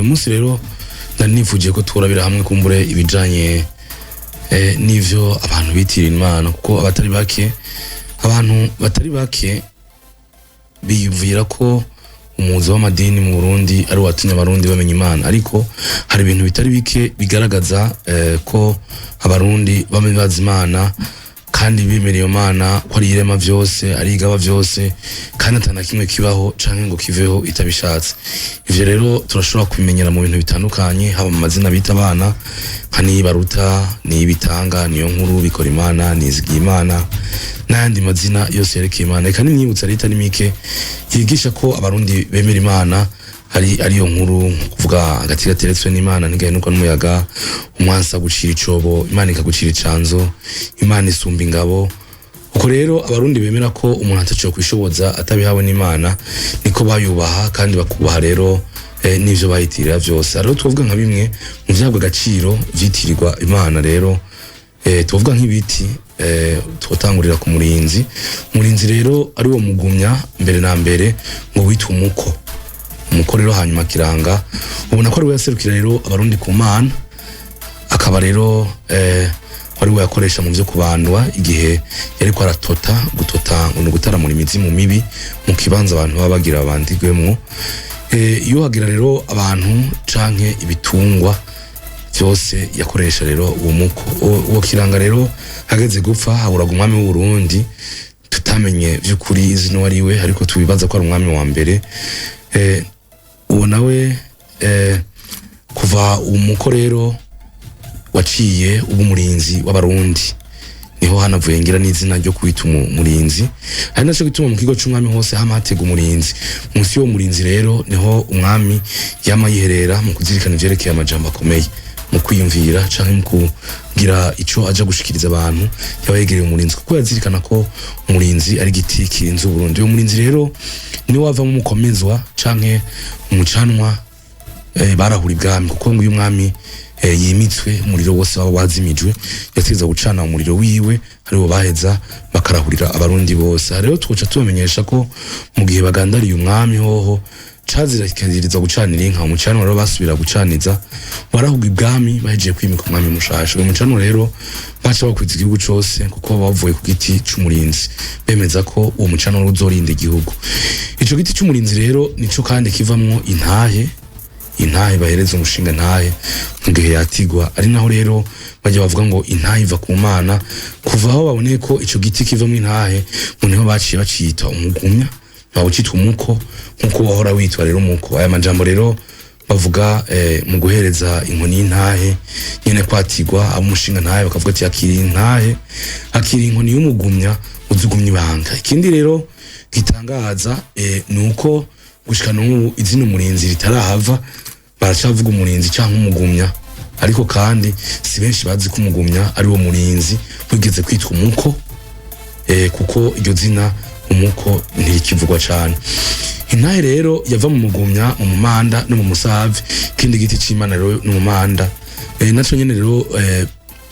Umunsi rero ndanifuje ko turabira hamwe kumbure ibijanye n'ivyo abantu bitira Imana kuko abantu batari bake biyumvira ko umuzi w'amadini mu Burundi ari watumye abarundi bamenya Imana, ariko hari ibintu bitari bike bigaragaza ko abarundi bamenya Imana kandi bimera iyo Mana ko ari irema vyose, ari igaba vyose, kandi atana kimwe kibaho canke ngo kiveho itabishatse. Ivyo rero turashobora kubimenyera mu bintu bitandukanye, haba mu mazina bita abana nka Nibaruta, Nibitanga, Niyo Nkuru, Bikora Imana, Nizigiye Imana n'ayandi mazina yose yerekeye Imana. Eka n'imyibutsa leta n'imike yigisha ko abarundi bemera Imana ariyo nkuru, kuvuga hagati gateretswe n'Imana ntigahenuka n'umuyaga, umwansa gucira icobo, Imana ikagucira icanzo, Imana isumba ingabo. Uko rero abarundi bemera ko umuntu ataciye kwishoboza atabihawe n'Imana, niko bayubaha kandi bakubaha rero n'ivyo bayitirira vyose. Rero tuvuga nka bimwe mu vyabwa agaciro vyitirirwa Imana, rero tuvuga nk'ibiti, twotangurira ku murinzi. Umurinzi rero ari wo mugumya mbere na mbere ngo witwa umuko rero hanyuma kiranga ubona ko ari we yaserukira rero abarundi ku Mana, akaba rero wari we yakoresha mu vyo kubandwa igihe yariko gutota no gutaramura imizimu mibi mu kibanza abantu baba bagira abandigwemwo. Iyo hagira rero abantu canke ibitungwa vyose yakoresha rero uwo muko. Uwo kiranga rero hageze gupfa haburaga umwami w'u Burundi tutamenye vy'ukuri izina wari we, ariko tubibaza ko ari umwami wa mbere. Uwo nawe kuva umuko rero waciye umurinzi w'abarundi, niho hanavuye ngira n'izina ryo kwita umurinzi. Hari naco gituma mu kigo c'umwami hose hamatega umurinzi. Munsi yo murinzi rero niho umwami yama yiherera mu kuzirikana ivyerekeye amajambo akomeye, mu kwiyumvira canke mu kugira ico aja gushikiriza abantu yaba yegereye umurinzi, kuko yazirikana ko umurinzi ari igiti kirinze Burundi. Uyo murinzi rero ni wavamo umukomezwa canke umucanwa barahura ibwami, kuko ngo uyu mwami yimitswe umuriro wose waba wazimijwe yategeza gucana umuriro wiwe, ariwo baheza bakarahurira abarundi bose. Rero twoca tubamenyesha ko mu gihe bagandariye umwami hoho cazira kikaziriza gucanira inka, umucanwa rero basubira gucaniza warahugwa ibwami bahejeje kwimika umwami mushasha. Uyu mucanwa rero baca bakwiza igihugu cose kuko bavuye ku giti c'umurinzi, bemeza ko uwo mucanwa uzorinda igihugu. Ico giti c'umurinzi rero nico kandi kivamwo intahe bahereza umushinga ntahe mu gihe yatigwa, ari naho rero bajya bavuga ngo intahe iva ku Mana. Kuva aho baboneye ko ico giti kivamwo intahe, ngo niho baciye bacita umugumya, bawucitwa umuko nkuko wahora witwa rero umuko. Aya majambo rero bavuga mu guhereza inkoni y'intahe nyene kwatigwa amushinga ntahe, bakavuga ati akiri inkoni y'umugumya uzugumya ibanga. Ikindi rero gitangaza nuko gushika n'ubu izina umurinzi ritarahava, baracavuga umurinzi canke umugumya, ariko kandi si benshi bazi ko umugumya ari wo murinzi wigeze kwitwa umuko, kuko iryo zina umuko ntirikivugwa cane. Intahe rero yava mu mugumya, mu mumanda no mu musave, kindi giti c'Imana rero no mu manda. Naco nyene rero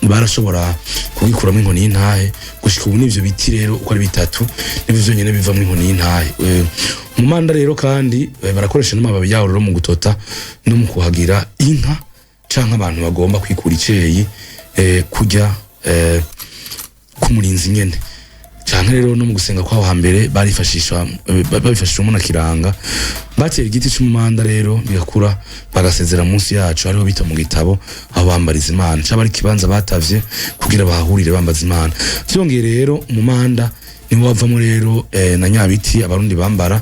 barashobora kugikuramo inkoni y'intahe. Gushika ubu n'ivyo biti rero uko ari bitatu nivyo vyonyene bivamwo inkoni y'intahe. Mu manda rero kandi barakoresha n'amababi yawo rero mu gutota no mu kuhagira inka canke abantu bagomba kwikura iceyi kurya k'umurinzi nyene, canke rero no mu gusenga kwaho hambere babifashishwamo na kiranga. Batera igiti c'umumanda rero bigakura, bagasezera munsi yacu, ariho bita mu gitabo aho bambariza Imana, caba ari ikibanza batavye kugira bahahurire bambaza Imana. Vyongeye rero umumanda niwo wavamo rero na nyabiti abarundi bambara,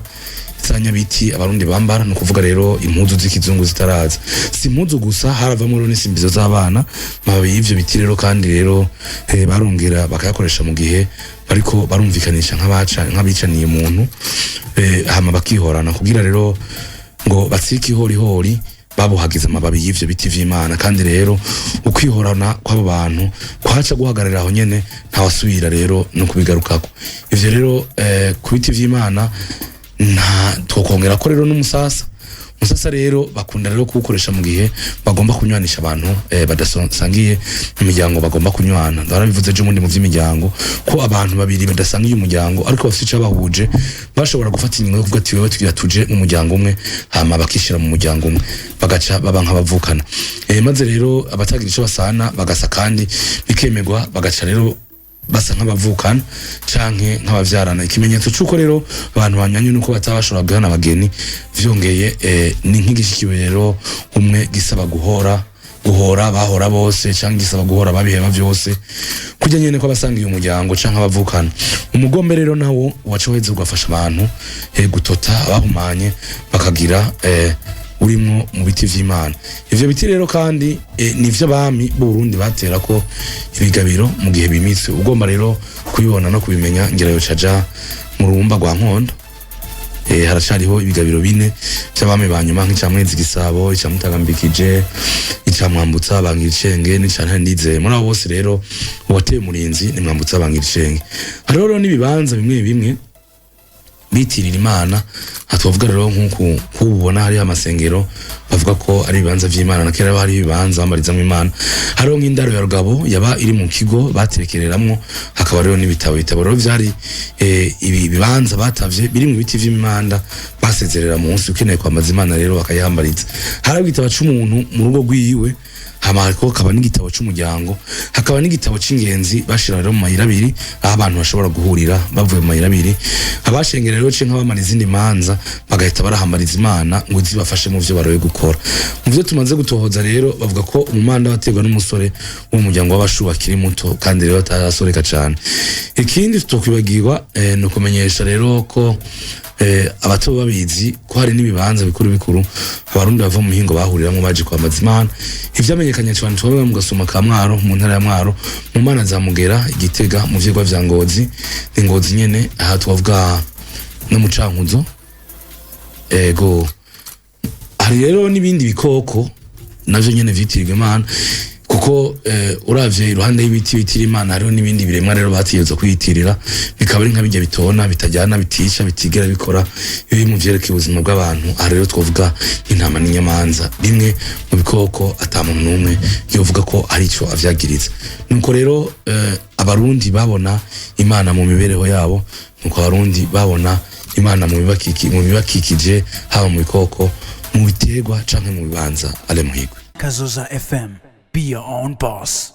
nyabiti abarundi bambara, no kuvuga rero impuzu z'ikizungu zitaraza. Si impuzu gusa, haravamo rero n'isimbizo z'abana, mababi y'ivyo biti rero kandi rero barongera bakayakoresha mu gihe bariko barumvikanisha nk'abicaniye umuntu, hama bakihorana kugira rero ngo batsike ihorihori, babuhagiza amababi y'ivyo biti vy'Imana. Kandi rero ukwihorana kw'abo bantu kwaca guhagarara aho nyene, ntawasubira rero no kubigarukako. Ivyo rero ku biti vy'Imana twokongera ko rero n'umusasa musasa rero bakunda rero kuwukoresha mu gihe bagomba kunywanisha abantu badasangiye imiryango bagomba kunywana. Ndarabivuze ejo mundi mu vy'imiryango ko abantu babiri badasangiye umuryango ariko bafite ico bahuje bashobora gufata ingingo yo kuvuga ati wewe tugira tuje mu muryango umwe hama bakishira mu muryango umwe bagaca baba nk'abavukana. Maze rero abatagira ico basana bagasa kandi bikemegwa bagaca rero basa nk'abavukana canke nk'abavyarana. Ikimenyetso cyuko rero abantu banyanye nuko batabashobora guhana abageni vyongeye ni nk'igishikiwe rero umwe gisaba guhora bahora bose canke gisaba guhora babiheba vyose kujya nyene ko abasangiye umuryango canke abavukana. Umugombe rero nawo waca weze ugafasha abantu gutota abahumanye bakagira urimo mu biti vy'Imana. Ivyo biti rero kandi nivyo abami b'u Burundi batera ko ibigabiro mu gihe bimitse. Ugomba rero kubibona no kubimenya ngira yo caja mu rumba rwa Nkondo. Haracariho ibigabiro bine cy'abami banyuma nk'icamwezi Gisabo, icamutagambikije, icamwambutsa bangiricenge n'icantare ndize. Muri abo bose rero uwateye umurinzi ni mwambutsa bangiricenge. Hariho rero n'ibibanza bimwe bimwe bitirira Imana. Hatuvuga rero nkuko kubona hari amasengero bavuga ko ari ibibanza vy'Imana, nakera hari ibibanza bambarizamwe Imana. Hariho nk'indaro ya Rugabo yaba iri mu kigo baterekereramwo, hakaba rero n'ibitabo rero vyari ibi bibanza batavye biri mu biti vy'Imana basezerera munsi ukeneye kwamaza Imana rero bakayihambariza. Hari igitabo c'umuntu mu rugo rwiwe hamariko kaba n'igitabo c'umuryango, hakaba n'igitabo c'ingenzi bashira rero mu mayira abiri aho abantu bashobora guhurira bavuye mu mayira abiri. Abashengera rero cenka bamara izindi manza bagahita barahambariza Imana ngo zibafashe mu vyo baroye gukora. Mu vyo tumaze gutohoza rero bavuga ko umumanda wategwa n'umusore wo mu muryango w'abashuba akiri muto kandi rero atarasoreka cane. Ikindi tutokwibagirwa no kumenyesha rero ko abato babizi ko hari n'ibibanza bikuru abarundi bava mu mihingo bahuriramwe baje kwamaza Imana. Ivyamenyekanye cyane twabwe mu gasuma ka Mwaro mu ntara ya Mwaro mu Mana za Mugera Igitega mu vyigwa vya Ngozi Ngozi nyene aha twavuga no mu Cankuzo. Hari rero n'ibindi bikoko navyo nyene vitirirwa Imana kuko uravye iruhande y'ibiti bitira Imana hariho n'ibindi biremwa rero batiyeza kwiyitirira bikaba ari nka bijya bitona bitajyana bitisha bitigera bikora ibi mu vyerekeye ubuzima bw'abantu. Aha rero twavuga intama n'inyamanza bimwe mu bikoko atamuntu numwe yovuga ko ari ico avyagiriza. Nuko rero abarundi babona Imana mu mibereho yabo, nuko abarundi babona Imana mu bibakikije haba mu bikoko mu biterwa canke mu bibanza. Ale Muhigwe, Kazoza FM. Be your own boss.